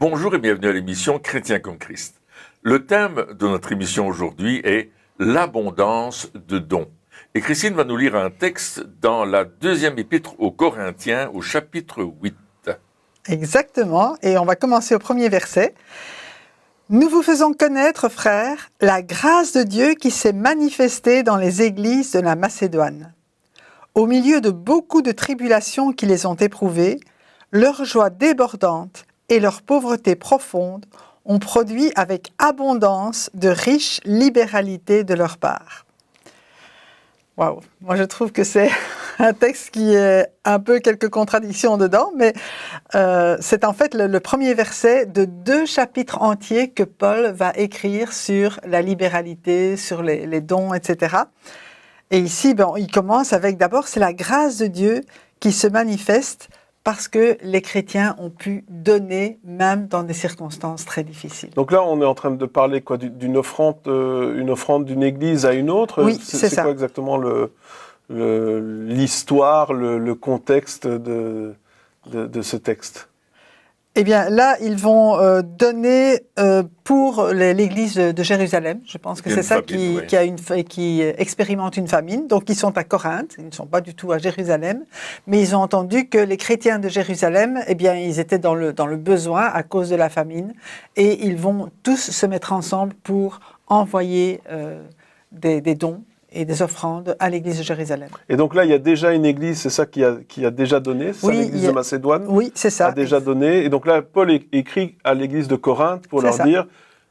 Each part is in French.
Bonjour et bienvenue à l'émission Chrétien comme Christ. Le thème de notre émission aujourd'hui est l'abondance de dons. Et Christine va nous lire un texte dans la deuxième épître aux Corinthiens au chapitre 8. Exactement, et on va commencer au premier verset. Nous vous faisons connaître, frères, la grâce de Dieu qui s'est manifestée dans les églises de la Macédoine. Au milieu de beaucoup de tribulations qui les ont éprouvées, leur joie débordante et leur pauvreté profonde ont produit avec abondance de riches libéralités de leur part. Waouh, moi je trouve que c'est un texte qui a un peu quelques contradictions dedans, mais c'est en fait le premier verset de 2 chapitres entiers que Paul va écrire sur la libéralité, sur les dons, etc. Et ici, il commence avec d'abord, c'est la grâce de Dieu qui se manifeste parce que les chrétiens ont pu donner même dans des circonstances très difficiles. Donc là, on est en train de parler quoi, d'une offrande, une offrande d'une église à une autre. Oui, c'est ça. C'est quoi exactement l'histoire, le contexte de ce texte? Eh bien, là, ils vont donner pour l'église de Jérusalem. Je pense que c'est ça qui expérimente une famine. Donc, ils sont à Corinthe. Ils ne sont pas du tout à Jérusalem. Mais ils ont entendu que les chrétiens de Jérusalem, eh bien, ils étaient dans le besoin à cause de la famine. Et ils vont tous se mettre ensemble pour envoyer des dons et des offrandes à l'église de Jérusalem. Et donc là, il y a déjà une église, c'est ça qui a déjà donné, c'est ça, l'église de Macédoine? Oui, c'est ça. A déjà donné. Et donc là, Paul écrit à l'église de Corinthe pour leur dire,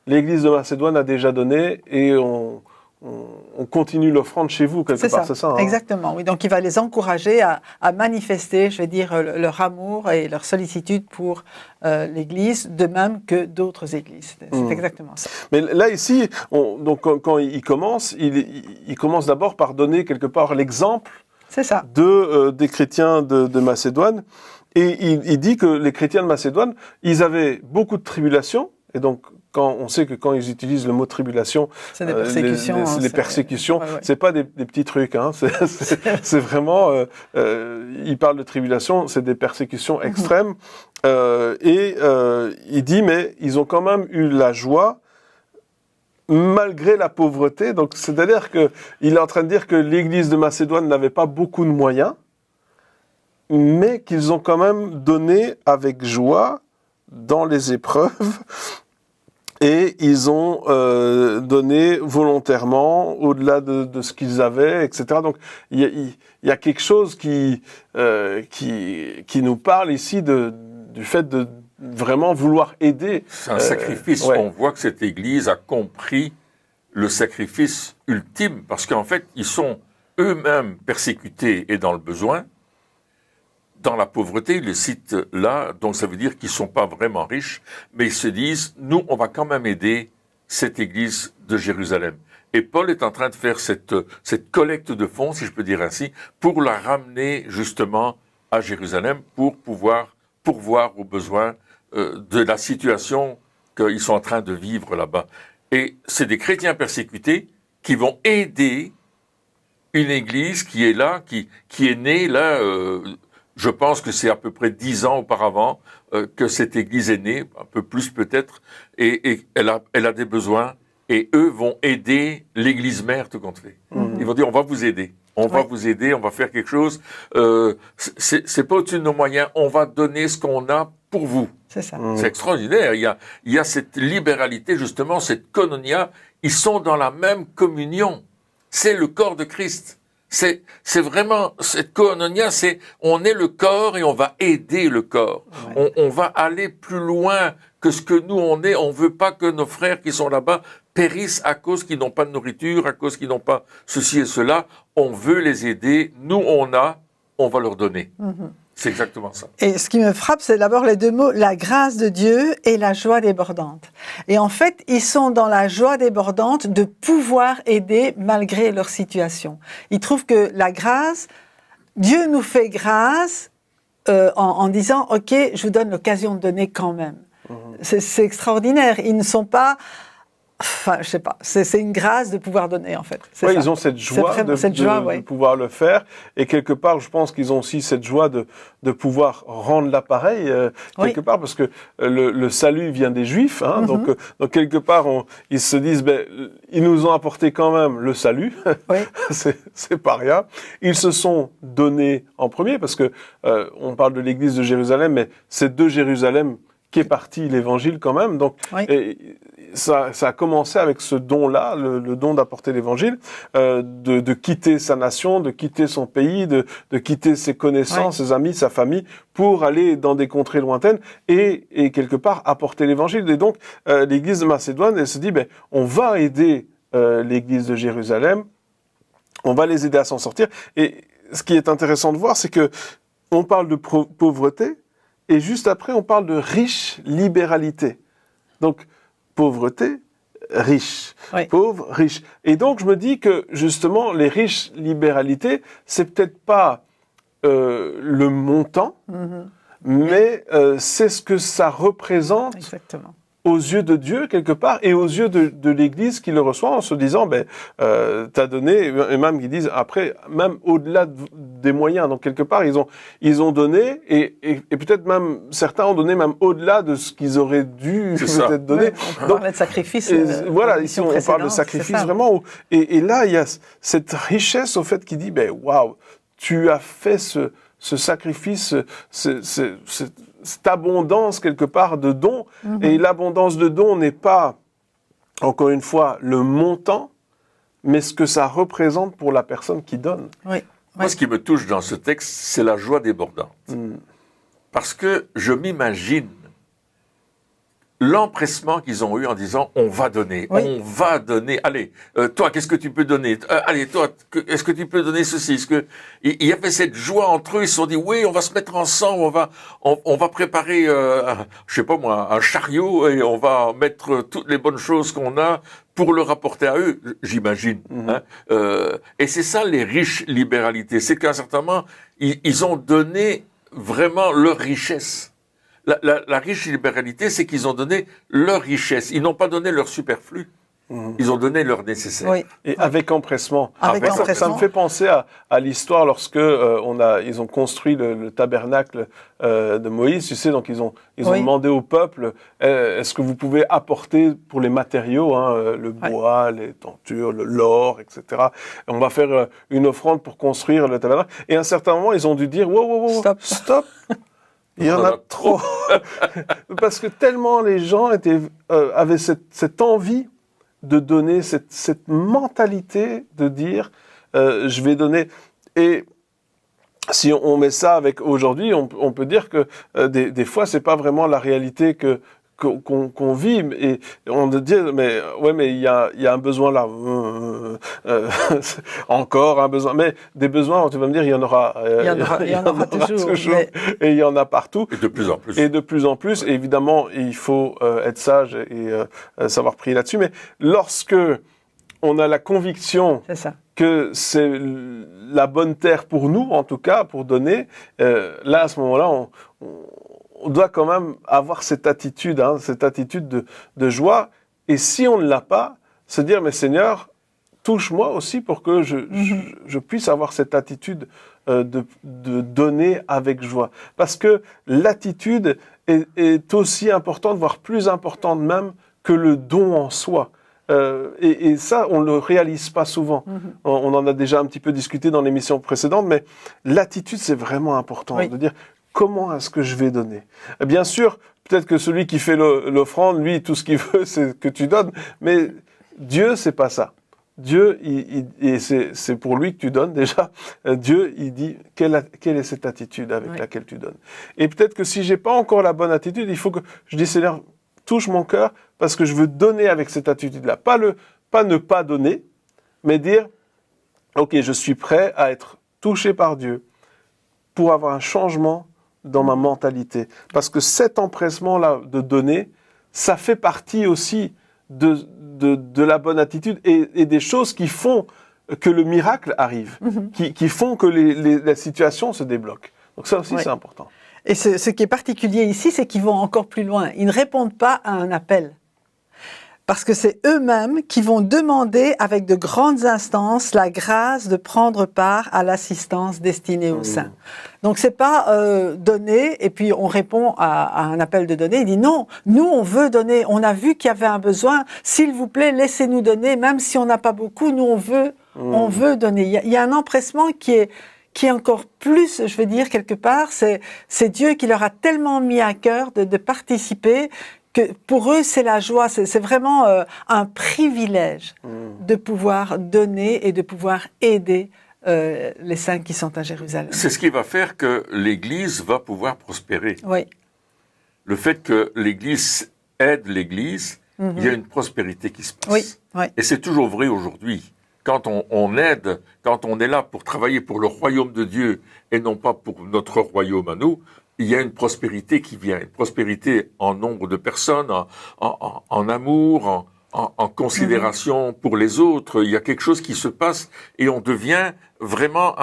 l'église de Macédoine a déjà donné et on continue l'offrande chez vous, quelque part, c'est ça, hein? Exactement, oui. Donc il va les encourager à manifester, je vais dire, leur amour et leur sollicitude pour l'Église, de même que d'autres églises. C'est exactement ça. Mais là, ici, donc, quand il commence, il commence d'abord par donner quelque part l'exemple des chrétiens de Macédoine. Et il dit que les chrétiens de Macédoine, ils avaient beaucoup de tribulations, et donc on sait que quand ils utilisent le mot tribulation, c'est des persécutions, les persécutions, c'est pas des petits trucs, hein. C'est vraiment, il parle de tribulation, c'est des persécutions extrêmes, il dit mais ils ont quand même eu la joie malgré la pauvreté. Donc c'est-à-dire que il est en train de dire que l'église de Macédoine n'avait pas beaucoup de moyens, mais qu'ils ont quand même donné avec joie dans les épreuves. Et ils ont donné volontairement, au-delà de ce qu'ils avaient, etc. Donc, il y a quelque chose qui nous parle ici du fait de vraiment vouloir aider. C'est un sacrifice. On voit que cette Église a compris le sacrifice ultime, parce qu'en fait, ils sont eux-mêmes persécutés et dans le besoin. Dans la pauvreté, ils le citent là, donc ça veut dire qu'ils ne sont pas vraiment riches, mais ils se disent, nous, on va quand même aider cette église de Jérusalem. Et Paul est en train de faire cette collecte de fonds, si je peux dire ainsi, pour la ramener justement à Jérusalem, pour pouvoir pourvoir aux besoins de la situation qu'ils sont en train de vivre là-bas. Et c'est des chrétiens persécutés qui vont aider une église qui est là, qui est née là. Je pense que c'est à peu près 10 ans auparavant que cette église est née, un peu plus peut-être, et elle a des besoins, et eux vont aider l'église mère, tout compte fait. Ils vont dire, on va vous aider, on va faire quelque chose, c'est pas au-dessus de nos moyens, on va donner ce qu'on a pour vous. C'est ça. C'est extraordinaire, il y a cette libéralité, justement, cette koinonia, ils sont dans la même communion, c'est le corps de Christ. C'est vraiment, cette koinonia, on est le corps et on va aider le corps. Ouais. On va aller plus loin que ce que nous on est. On veut pas que nos frères qui sont là-bas périssent à cause qu'ils n'ont pas de nourriture, à cause qu'ils n'ont pas ceci et cela. On veut les aider. Nous, on va leur donner. C'est exactement ça. Et ce qui me frappe, c'est d'abord les deux mots, la grâce de Dieu et la joie débordante. Et en fait, ils sont dans la joie débordante de pouvoir aider malgré leur situation. Ils trouvent que la grâce, Dieu nous fait grâce en disant, OK, je vous donne l'occasion de donner quand même. C'est extraordinaire. Ils ne sont pas Enfin, je sais pas. C'est une grâce de pouvoir donner, en fait. Oui, ils ont cette joie de pouvoir le faire. Et quelque part, je pense qu'ils ont aussi cette joie de pouvoir rendre l'appareil, quelque part, parce que le salut vient des Juifs. Hein, donc, quelque part, ils se disent, ils nous ont apporté quand même le salut. Oui. c'est pas rien. Ils se sont donnés en premier, parce que on parle de l'église de Jérusalem, mais c'est de Jérusalem qu'est parti l'évangile quand même. Donc, ça a commencé avec ce don-là, le don d'apporter l'évangile, de quitter sa nation, de quitter son pays, de quitter ses connaissances, ses amis, sa famille, pour aller dans des contrées lointaines et quelque part apporter l'évangile. Et donc, l'église de Macédoine, elle se dit, on va aider l'église de Jérusalem, on va les aider à s'en sortir. Et ce qui est intéressant de voir, c'est que on parle de pauvreté, et juste après, on parle de riche libéralité. Donc, pauvreté, riche. Oui. Pauvre, riche. Et donc, je me dis que, justement, les riches libéralités, c'est peut-être pas le montant, mais c'est ce que ça représente. Exactement. Aux yeux de Dieu, quelque part, et aux yeux de l'Église qui le reçoit, en se disant, t'as donné, et même ils disent, après, même au-delà des moyens. Donc, quelque part, ils ont donné, et peut-être même, certains ont donné même au-delà de ce qu'ils auraient dû peut-être donner. Ouais, on parlait de sacrifice. Voilà, ici, on parle de sacrifice, vraiment. Et là, il y a cette richesse, au fait, qui dit, waouh, tu as fait ce sacrifice, cette abondance quelque part de dons, et l'abondance de dons n'est pas, encore une fois, le montant, mais ce que ça représente pour la personne qui donne. Oui. Moi, ce qui me touche dans ce texte, c'est la joie débordante. Parce que je m'imagine l'empressement qu'ils ont eu en disant « on va donner, on va donner, allez, toi, qu'est-ce que tu peux donner allez, toi, est-ce que tu peux donner ceci ?» Il y avait cette joie entre eux, ils se sont dit « oui, on va se mettre ensemble, on va préparer, je sais pas moi, un chariot et on va mettre toutes les bonnes choses qu'on a pour le rapporter à eux, j'imagine. Et c'est ça les riches libéralités, c'est qu'à un certain moment, ils ont donné vraiment leur richesse. La riche libéralité, c'est qu'ils ont donné leur richesse. Ils n'ont pas donné leur superflu. Ils ont donné leur nécessaire. Oui. Et avec empressement. Ça me fait penser à l'histoire lorsque ils ont construit le tabernacle de Moïse. Tu sais, donc ils ont demandé au peuple, est-ce que vous pouvez apporter pour les matériaux, le bois, les tentures, l'or, etc. Et on va faire une offrande pour construire le tabernacle. Et à un certain moment, ils ont dû dire, wow, stop. Il y en a trop. Parce que tellement les gens avaient cette envie de donner, cette mentalité de dire je vais donner. Et si on met ça avec aujourd'hui, on peut dire que des fois, c'est pas vraiment la réalité qu'on vit, et on dit mais il y a un besoin là, encore un besoin, mais des besoins, tu vas me dire, il y en aura toujours mais... et il y en a partout, et de plus en plus, et évidemment il faut être sage et savoir prier là-dessus, mais lorsque on a la conviction que c'est la bonne terre pour nous, en tout cas pour donner, là à ce moment-là on doit quand même avoir cette attitude de joie. Et si on ne l'a pas, se dire, mais Seigneur, touche-moi aussi pour que je puisse avoir cette attitude de donner avec joie. Parce que l'attitude est aussi importante, voire plus importante même que le don en soi. Et ça, on ne le réalise pas souvent. On en a déjà un petit peu discuté dans l'émission précédente, mais l'attitude, c'est vraiment important. De dire, comment est-ce que je vais donner ? Bien sûr, peut-être que celui qui fait l'offrande, lui, tout ce qu'il veut, c'est que tu donnes. Mais Dieu, c'est pas ça. Dieu, et c'est pour lui que tu donnes déjà. Dieu, il dit, quelle est cette attitude avec laquelle tu donnes ? Et peut-être que si j'ai pas encore la bonne attitude, il faut que je dise, Seigneur, touche mon cœur parce que je veux donner avec cette attitude-là. Pas ne pas donner, mais dire, ok, je suis prêt à être touché par Dieu pour avoir un changement dans ma mentalité. Parce que cet empressement-là de donner, ça fait partie aussi de la bonne attitude et des choses qui font que le miracle arrive, qui font que la situation se débloque. Donc ça aussi, c'est important. Et ce qui est particulier ici, c'est qu'ils vont encore plus loin. Ils ne répondent pas à un appel. parce que c'est eux-mêmes qui vont demander avec de grandes instances la grâce de prendre part à l'assistance destinée aux saints. Donc c'est pas donner et puis on répond à un appel de donner. Il dit non, nous on veut donner. On a vu qu'il y avait un besoin. S'il vous plaît, laissez-nous donner, même si on n'a pas beaucoup. Nous on veut donner. Il y a un empressement qui est encore plus, je veux dire quelque part, c'est Dieu qui leur a tellement mis à cœur de participer. Que pour eux, c'est la joie, c'est vraiment un privilège de pouvoir donner et de pouvoir aider les saints qui sont à Jérusalem. C'est ce qui va faire que l'Église va pouvoir prospérer. Oui. Le fait que l'Église aide l'Église, il y a une prospérité qui se passe. Oui, oui. Et c'est toujours vrai aujourd'hui. Quand on aide, quand on est là pour travailler pour le royaume de Dieu et non pas pour notre royaume à nous, il y a une prospérité qui vient, une prospérité en nombre de personnes, en amour, en considération pour les autres. Il y a quelque chose qui se passe et on devient vraiment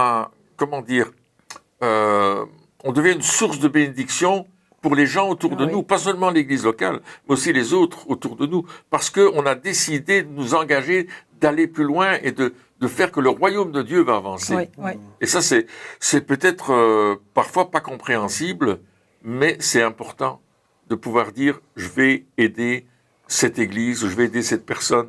on devient une source de bénédiction pour les gens autour de nous, pas seulement l'Église locale, mais aussi les autres autour de nous, parce qu'on a décidé de nous engager, d'aller plus loin et de faire que le royaume de Dieu va avancer. Oui, oui. Et ça, c'est peut-être parfois pas compréhensible, mais c'est important de pouvoir dire « je vais aider cette église, je vais aider cette personne ».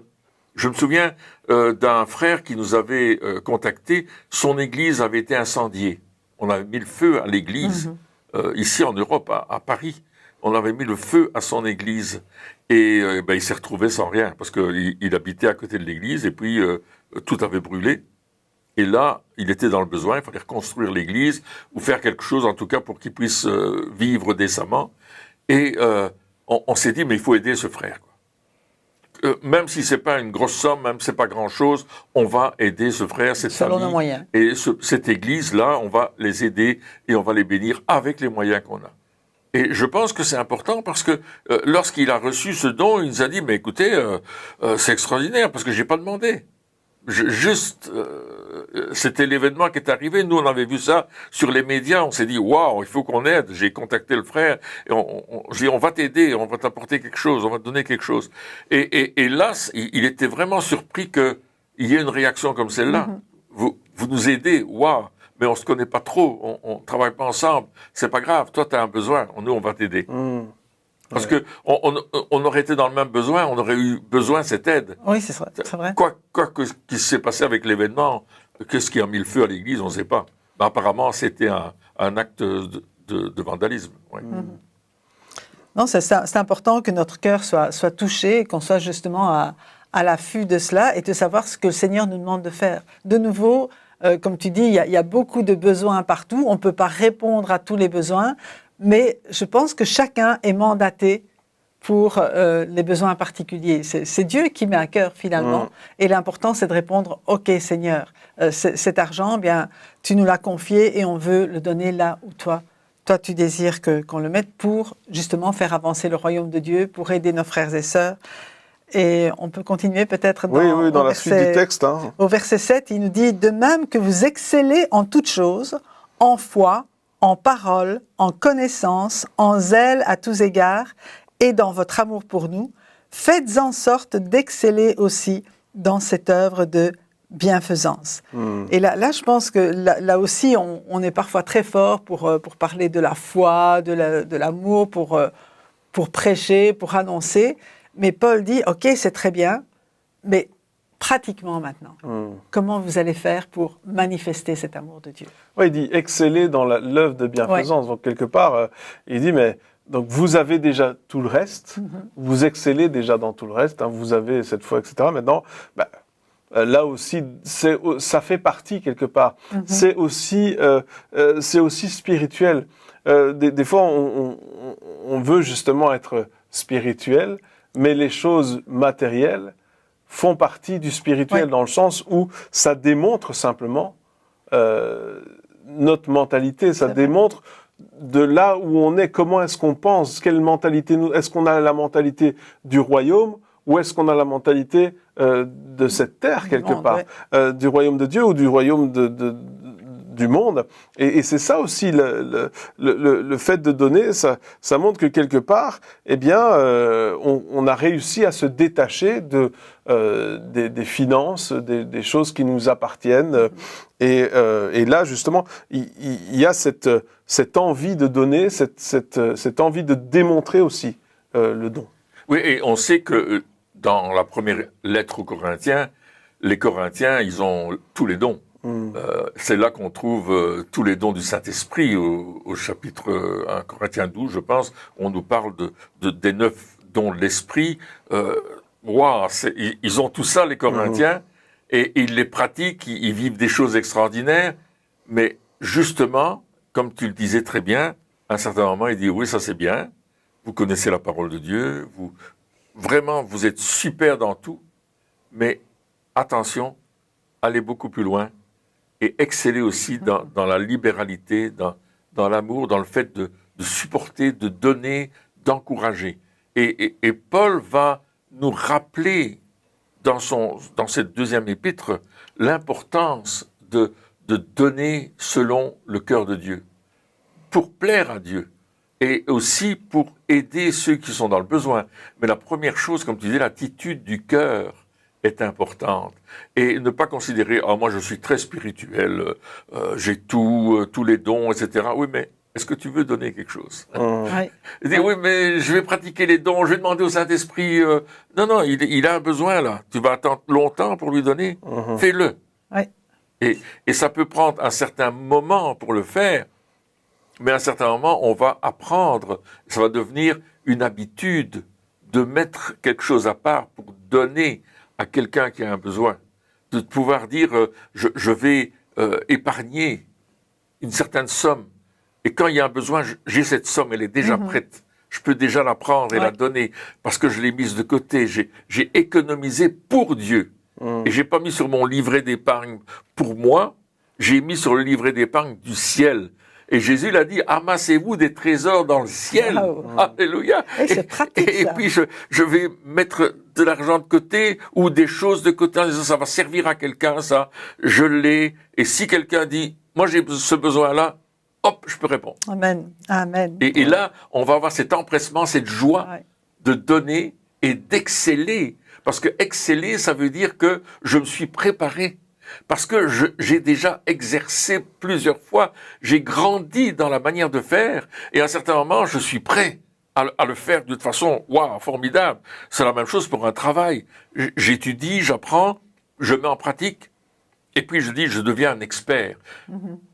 Je me souviens d'un frère qui nous avait contacté, son église avait été incendiée. On avait mis le feu à l'église, ici en Europe, à Paris. On avait mis le feu à son église. Et il s'est retrouvé sans rien, parce qu'il habitait à côté de l'église, et puis tout avait brûlé. Et là, il était dans le besoin, il fallait reconstruire l'église, ou faire quelque chose, en tout cas, pour qu'il puisse vivre décemment. Et on s'est dit, mais il faut aider ce frère. Même si c'est pas une grosse somme, même si c'est pas grand-chose, on va aider ce frère, cette selon famille. nos moyens. Et cette église-là, on va les aider et on va les bénir avec les moyens qu'on a. Et je pense que c'est important parce que lorsqu'il a reçu ce don, il nous a dit, mais écoutez, c'est extraordinaire parce que j'ai pas demandé. C'était l'événement qui est arrivé. Nous, on avait vu ça sur les médias. On s'est dit, waouh, il faut qu'on aide. J'ai contacté le frère et je dis, on va t'aider, on va t'apporter quelque chose, on va te donner quelque chose. Et là, il était vraiment surpris qu'il y ait une réaction comme celle-là. Vous nous aidez, waouh. Mais on se connaît pas trop, on travaille pas ensemble. C'est pas grave. Toi, tu as un besoin. Nous, on va t'aider. Parce que on aurait été dans le même besoin, on aurait eu besoin de cette aide. Oui, c'est vrai. Quoi que ce qui s'est passé avec l'événement, qu'est-ce qui a mis le feu à l'église, on ne sait pas. Mais apparemment, c'était un acte de vandalisme. Ouais. Non, c'est important que notre cœur soit touché, qu'on soit justement à l'affût de cela et de savoir ce que le Seigneur nous demande de faire. De nouveau, comme tu dis, il y a beaucoup de besoins partout. On ne peut pas répondre à tous les besoins. Mais je pense que chacun est mandaté pour les besoins particuliers. C'est Dieu qui met à cœur finalement. Et l'important, c'est de répondre, « Ok Seigneur, cet argent, bien, tu nous l'as confié et on veut le donner là où toi tu désires qu'on le mette pour justement faire avancer le royaume de Dieu, pour aider nos frères et sœurs. » Et on peut continuer peut-être dans la suite du texte. Au verset 7, il nous dit « De même que vous excellez en toutes choses, en foi, en parole, en connaissance, en zèle à tous égards, et dans votre amour pour nous, faites en sorte d'exceller aussi dans cette œuvre de bienfaisance. » Et là, je pense que là aussi, on est parfois très fort pour parler de la foi, de l'amour, pour prêcher, pour annoncer. Mais Paul dit, ok, c'est très bien, mais pratiquement maintenant, comment vous allez faire pour manifester cet amour de Dieu? Oui, il dit exceller dans l'œuvre de bienfaisance. Donc quelque part, il dit, mais donc vous avez déjà tout le reste, vous excellez déjà dans tout le reste, vous avez cette foi, etc. Maintenant, là aussi, ça fait partie quelque part. C'est aussi spirituel. Des fois, on veut justement être spirituel, mais les choses matérielles font partie du spirituel dans le sens où ça démontre simplement notre mentalité, ça démontre de là où on est, comment est-ce qu'on pense, quelle mentalité est-ce qu'on a la mentalité du royaume ou est-ce qu'on a la mentalité de cette terre quelque part, du royaume de Dieu ou du royaume du monde. Et c'est ça aussi, le fait de donner, ça montre que quelque part, eh bien, on a réussi à se détacher des finances, des choses qui nous appartiennent. Et là, justement, il y a cette envie de donner, cette envie de démontrer aussi le don. Oui, et on sait que dans la première lettre aux Corinthiens, les Corinthiens, ils ont tous les dons. C'est là qu'on trouve tous les dons du Saint-Esprit au chapitre 1 Corinthiens 12, je pense. On nous parle des 9 dons de l'Esprit. Ils ont tout ça, les Corinthiens, et ils les pratiquent, ils vivent des choses extraordinaires. Mais justement, comme tu le disais très bien, à un certain moment, il dit, oui, ça c'est bien, vous connaissez la parole de Dieu, vous êtes super dans tout, mais attention, allez beaucoup plus loin et excellez aussi dans la libéralité, dans l'amour, dans le fait de supporter, de donner, d'encourager. Et Paul va nous rappeler dans cette deuxième épître l'importance de donner selon le cœur de Dieu, pour plaire à Dieu. Et aussi pour aider ceux qui sont dans le besoin. Mais la première chose, comme tu disais, l'attitude du cœur est importante. Et ne pas considérer, moi je suis très spirituel, j'ai tous les dons, etc. Oui, mais est-ce que tu veux donner quelque chose? Dire, oui, mais je vais pratiquer les dons, je vais demander au Saint-Esprit. Non, il a un besoin là. Tu vas attendre longtemps pour lui donner. Fais-le. Et ça peut prendre un certain moment pour le faire. Mais à un certain moment, on va apprendre, ça va devenir une habitude de mettre quelque chose à part pour donner à quelqu'un qui a un besoin. De pouvoir dire, je vais épargner une certaine somme. Et quand il y a un besoin, j'ai cette somme, elle est déjà prête. Je peux déjà la prendre et la donner parce que je l'ai mise de côté. J'ai économisé pour Dieu. Et j'ai pas mis sur mon livret d'épargne pour moi, j'ai mis sur le livret d'épargne du ciel. Et Jésus l'a dit, amassez-vous des trésors dans le ciel. Wow. Alléluia. Et c'est pratique, et puis je vais mettre de l'argent de côté ou des choses de côté en disant, ça va servir à quelqu'un, ça. Je l'ai. Et si quelqu'un dit, moi j'ai ce besoin-là, hop, je peux répondre. Amen. Amen. Et là, on va avoir cet empressement, cette joie de donner et d'exceller. Parce que exceller, ça veut dire que je me suis préparé. Parce que j'ai déjà exercé plusieurs fois, j'ai grandi dans la manière de faire, et à un certain moment, je suis prêt à le faire de façon, formidable. C'est la même chose pour un travail. J'étudie, j'apprends, je mets en pratique, et puis je dis, je deviens un expert.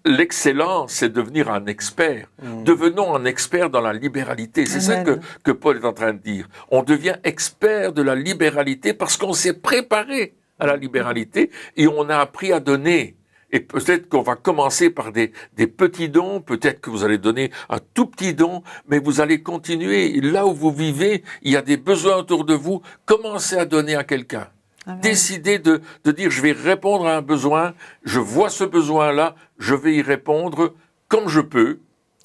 L'excellence, c'est devenir un expert. Devenons un expert dans la libéralité. C'est ça que Paul est en train de dire. On devient expert de la libéralité parce qu'on s'est préparé à la libéralité, et on a appris à donner. Et peut-être qu'on va commencer par des petits dons, peut-être que vous allez donner un tout petit don, mais vous allez continuer. Là où vous vivez, il y a des besoins autour de vous, commencez à donner à quelqu'un. Amen. Décidez de dire, je vais répondre à un besoin, je vois ce besoin-là, je vais y répondre comme je peux.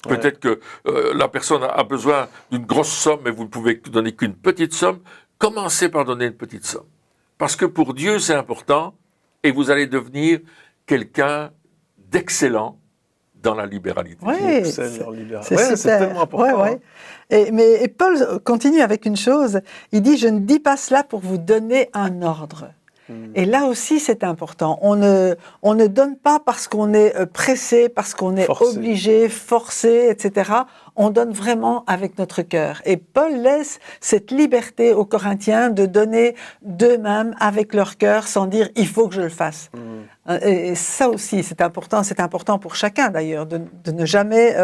Peut-être que la personne a besoin d'une grosse somme, mais vous ne pouvez donner qu'une petite somme. Commencez par donner une petite somme. Parce que pour Dieu, c'est important, et vous allez devenir quelqu'un d'excellent dans la libéralité. Oui, c'est tellement important. Mais Paul continue avec une chose, il dit, je ne dis pas cela pour vous donner un ordre. Et là aussi, c'est important. On ne donne pas parce qu'on est pressé, parce qu'on est obligé, forcé, etc. On donne vraiment avec notre cœur. Et Paul laisse cette liberté aux Corinthiens de donner d'eux-mêmes avec leur cœur sans dire « il faut que je le fasse ». Et ça aussi, c'est important. C'est important pour chacun d'ailleurs, de ne jamais,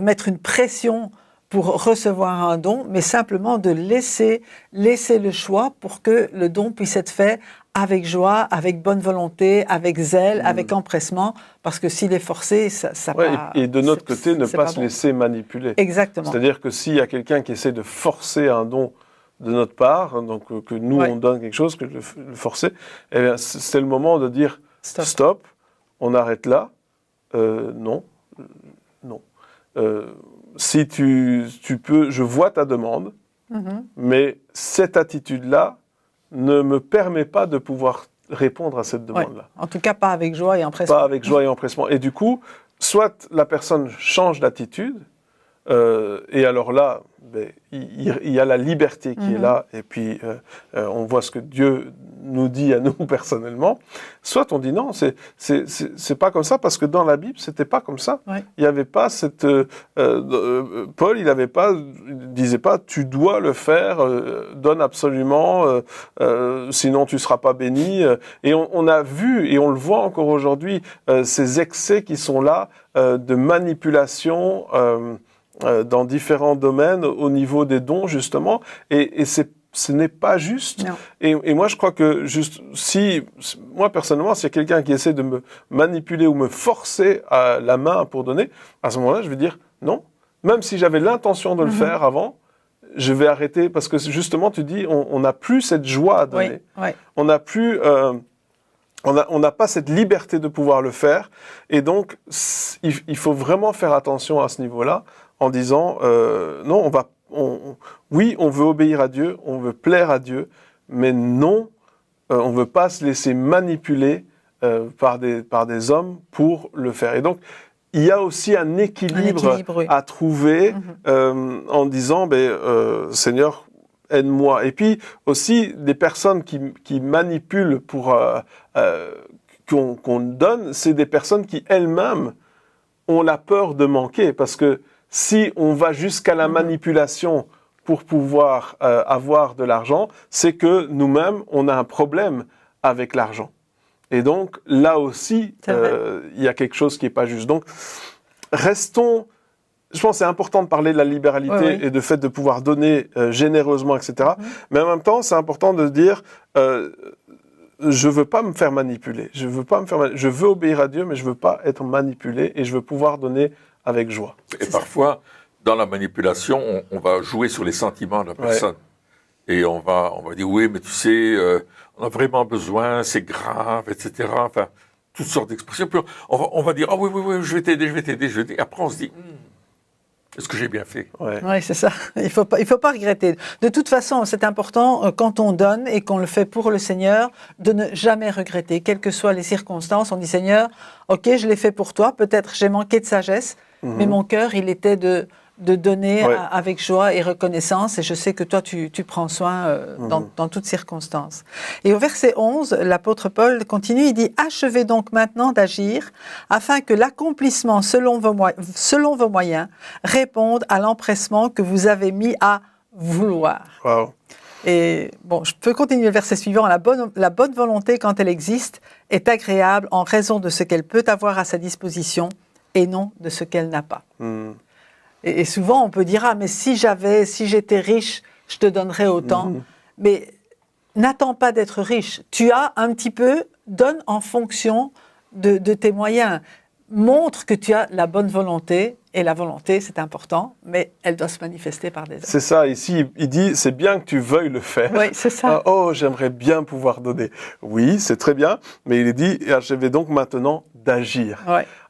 mettre une pression pour recevoir un don, mais simplement de laisser le choix pour que le don puisse être fait avec joie, avec bonne volonté, avec zèle, avec empressement, parce que s'il est forcé, ça pas... Et de notre côté, ne pas se laisser manipuler. Exactement. C'est-à-dire que s'il y a quelqu'un qui essaie de forcer un don de notre part, donc que nous on donne quelque chose, que le forcer, eh bien, c'est le moment de dire stop, on arrête là, non. Si tu peux, je vois ta demande, mais cette attitude-là ne me permet pas de pouvoir répondre à cette demande-là. En tout cas, pas avec joie et empressement. Pas avec joie et empressement. Et du coup, soit la personne change d'attitude, et alors là, il y a la liberté qui est là, et puis on voit ce que Dieu nous dit à nous personnellement. Soit on dit non, c'est pas comme ça, parce que dans la Bible, c'était pas comme ça. Ouais. Il n'y avait pas cette... Paul, il disait pas, tu dois le faire, donne absolument, sinon tu seras pas béni. Et on a vu, et on le voit encore aujourd'hui, ces excès qui sont là, de manipulation, dans différents domaines au niveau des dons justement, et ce n'est pas juste. Et moi je crois que moi personnellement, s'il y a quelqu'un qui essaie de me manipuler ou me forcer à la main pour donner, à ce moment-là je vais dire non, même si j'avais l'intention de le faire avant, je vais arrêter, parce que justement tu dis on n'a plus cette joie à donner, on n'a plus on n'a pas cette liberté de pouvoir le faire, et donc il faut vraiment faire attention à ce niveau-là, en disant non, oui, on veut obéir à Dieu, on veut plaire à Dieu, mais non, on ne veut pas se laisser manipuler par des hommes pour le faire. Et donc, il y a aussi un équilibre à trouver en disant, Seigneur, aide-moi. Et puis aussi, des personnes qui manipulent pour qu'on donne, c'est des personnes qui elles-mêmes ont la peur de manquer, parce que si on va jusqu'à la manipulation pour pouvoir avoir de l'argent, c'est que nous-mêmes, on a un problème avec l'argent. Et donc, là aussi, il y a quelque chose qui n'est pas juste. Donc, restons... Je pense que c'est important de parler de la libéralité et du fait de pouvoir donner généreusement, etc. Mais en même temps, c'est important de dire... je veux pas me faire manipuler. Je veux obéir à Dieu, mais je veux pas être manipulé, et je veux pouvoir donner avec joie. Et parfois, dans la manipulation, on va jouer sur les sentiments de la personne. Et on va dire, oui, mais tu sais, on a vraiment besoin, c'est grave, etc. Enfin, toutes sortes d'expressions. Puis on va dire, ah oui, je vais t'aider. Après, on se dit, est-ce que j'ai bien fait ? Oui, c'est ça. Il faut pas regretter. De toute façon, c'est important, quand on donne et qu'on le fait pour le Seigneur, de ne jamais regretter, quelles que soient les circonstances. On dit, Seigneur, ok, je l'ai fait pour toi, peut-être j'ai manqué de sagesse, mais mon cœur, il était de donner avec joie et reconnaissance, et je sais que toi, tu prends soin dans toutes circonstances. Et au verset 11, l'apôtre Paul continue, il dit « Achevez donc maintenant d'agir, afin que l'accomplissement selon vos moyens réponde à l'empressement que vous avez mis à vouloir. » Et bon, je peux continuer le verset suivant. La bonne volonté, quand elle existe, est agréable en raison de ce qu'elle peut avoir à sa disposition et non de ce qu'elle n'a pas. Et souvent, on peut dire, ah, mais si j'étais riche, je te donnerais autant. Mais n'attends pas d'être riche. Tu as un petit peu, donne en fonction de tes moyens. Montre que tu as la bonne volonté, et la volonté, c'est important, mais elle doit se manifester par des actes. C'est ça, ici, il dit, c'est bien que tu veuilles le faire. Oui, c'est ça. J'aimerais bien pouvoir donner. Oui, c'est très bien, mais il dit, achevez donc maintenant d'agir.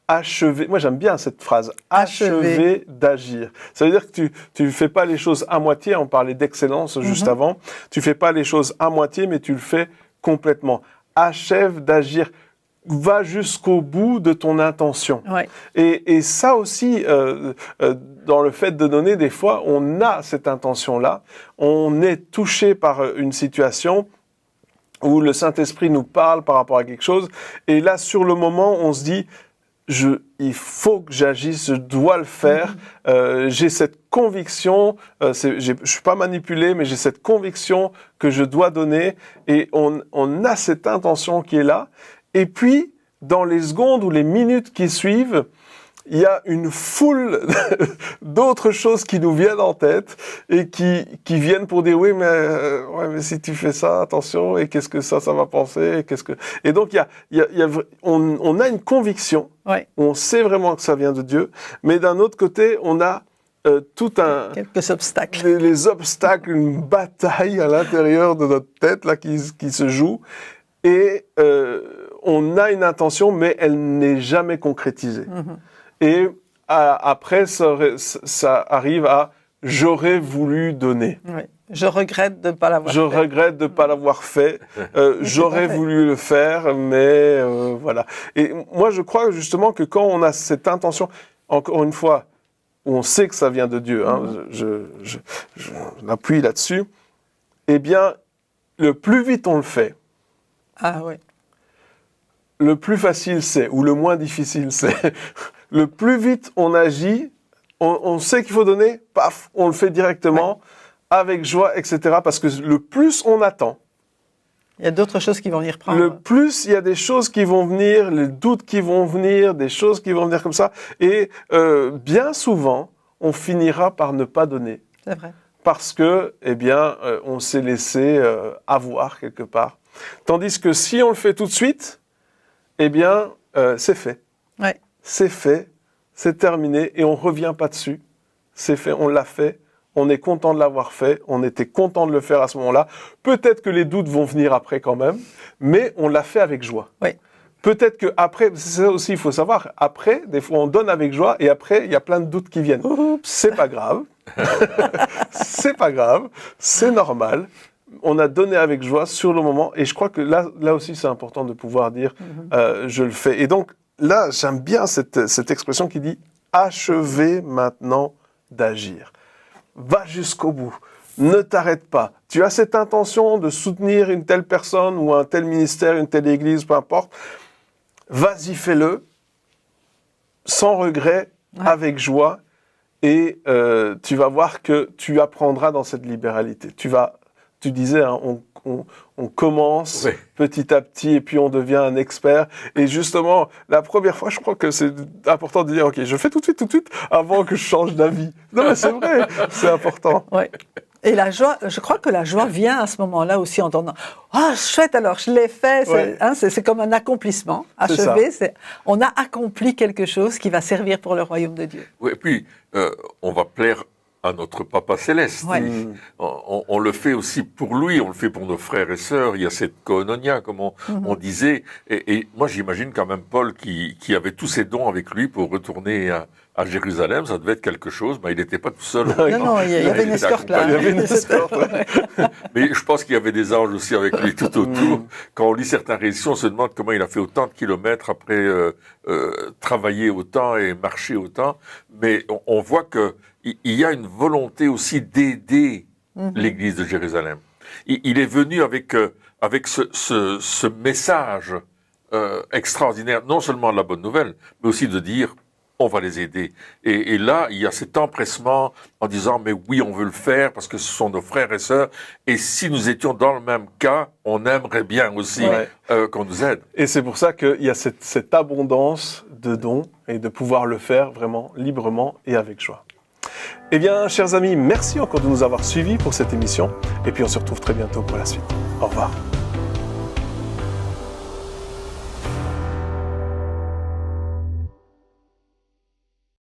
Achever, moi j'aime bien cette phrase, achever d'agir. Ça veut dire que tu fais pas les choses à moitié, on parlait d'excellence juste avant, tu fais pas les choses à moitié, mais tu le fais complètement. Achève d'agir, va jusqu'au bout de ton intention. Et ça aussi, dans le fait de donner, des fois, on a cette intention-là, on est touché par une situation où le Saint-Esprit nous parle par rapport à quelque chose, et là, sur le moment, on se dit... il faut que j'agisse, je dois le faire, j'ai cette conviction, je suis pas manipulé, mais j'ai cette conviction que je dois donner, et on a cette intention qui est là, et puis, dans les secondes ou les minutes qui suivent, il y a une foule d'autres choses qui nous viennent en tête et qui viennent pour dire oui, mais si tu fais ça, attention, et qu'est-ce que ça va penser, et donc on a une conviction, on sait vraiment que ça vient de Dieu, mais d'un autre côté, on a quelques obstacles, les obstacles, une bataille à l'intérieur de notre tête là qui se joue, et on a une intention, mais elle n'est jamais concrétisée. Et après, ça arrive à « j'aurais voulu donner ». Je regrette de ne pas l'avoir fait. Je regrette de ne pas l'avoir fait. J'aurais voulu le faire, mais voilà. Et moi, je crois justement que quand on a cette intention, encore une fois, où on sait que ça vient de Dieu, hein, je m'appuie là-dessus, eh bien, le plus vite on le fait, le plus facile c'est, ou le moins difficile c'est. Le plus vite on agit, on sait qu'il faut donner, paf, on le fait directement, avec joie, etc. Parce que le plus on attend, il y a d'autres choses qui vont venir prendre. Le plus il y a des choses qui vont venir, les doutes qui vont venir, des choses qui vont venir comme ça. Et bien souvent, on finira par ne pas donner. C'est vrai. Parce que, eh bien, on s'est laissé avoir quelque part. Tandis que si on le fait tout de suite, eh bien, c'est fait. Ouais. C'est fait, c'est terminé et on ne revient pas dessus. C'est fait, on l'a fait. On est content de l'avoir fait, on était content de le faire à ce moment-là. Peut-être que les doutes vont venir après quand même, mais on l'a fait avec joie. Oui. Peut-être qu'après, c'est ça aussi, il faut savoir, après, des fois on donne avec joie et après, il y a plein de doutes qui viennent. Oups. C'est pas grave. C'est pas grave, c'est normal. On a donné avec joie sur le moment et je crois que là aussi c'est important de pouvoir dire je le fais. Et donc là, j'aime bien cette expression qui dit « achevez maintenant d'agir ». Va jusqu'au bout, ne t'arrête pas. Tu as cette intention de soutenir une telle personne ou un tel ministère, une telle église, peu importe. Vas-y, fais-le, sans regret, avec joie, et tu vas voir que tu apprendras dans cette libéralité. Tu disais, hein, on commence petit à petit et puis on devient un expert. Et justement, la première fois, je crois que c'est important de dire, ok, je fais tout de suite, avant que je change d'avis. Non, mais c'est vrai, c'est important. Ouais. Et la joie, je crois que la joie vient à ce moment-là aussi en disant « Ah, chouette, alors je l'ai fait ». C'est comme un accomplissement. Achevé, on a accompli quelque chose qui va servir pour le royaume de Dieu. Oui, et puis, on va plaire à notre Papa Céleste. Ouais. On le fait aussi pour lui, on le fait pour nos frères et sœurs. Il y a cette koinonia, comme on disait. Et moi, j'imagine quand même Paul qui avait tous ses dons avec lui pour retourner à Jérusalem. Ça devait être quelque chose, mais il n'était pas tout seul. Non, il y avait une escorte là. Il y avait une escorte. Mais je pense qu'il y avait des anges aussi avec lui tout autour. Quand on lit certains récits, on se demande comment il a fait autant de kilomètres après travailler autant et marcher autant. Mais on voit que il y a une volonté aussi d'aider l'église de Jérusalem. Il est venu avec ce message extraordinaire, non seulement de la bonne nouvelle, mais aussi de dire on va les aider. Et là, il y a cet empressement en disant mais oui, on veut le faire parce que ce sont nos frères et sœurs. Et si nous étions dans le même cas, on aimerait bien aussi qu'on nous aide. Et c'est pour ça qu'il y a cette abondance de dons et de pouvoir le faire vraiment librement et avec joie. Eh bien, chers amis, merci encore de nous avoir suivis pour cette émission. Et puis, on se retrouve très bientôt pour la suite. Au revoir.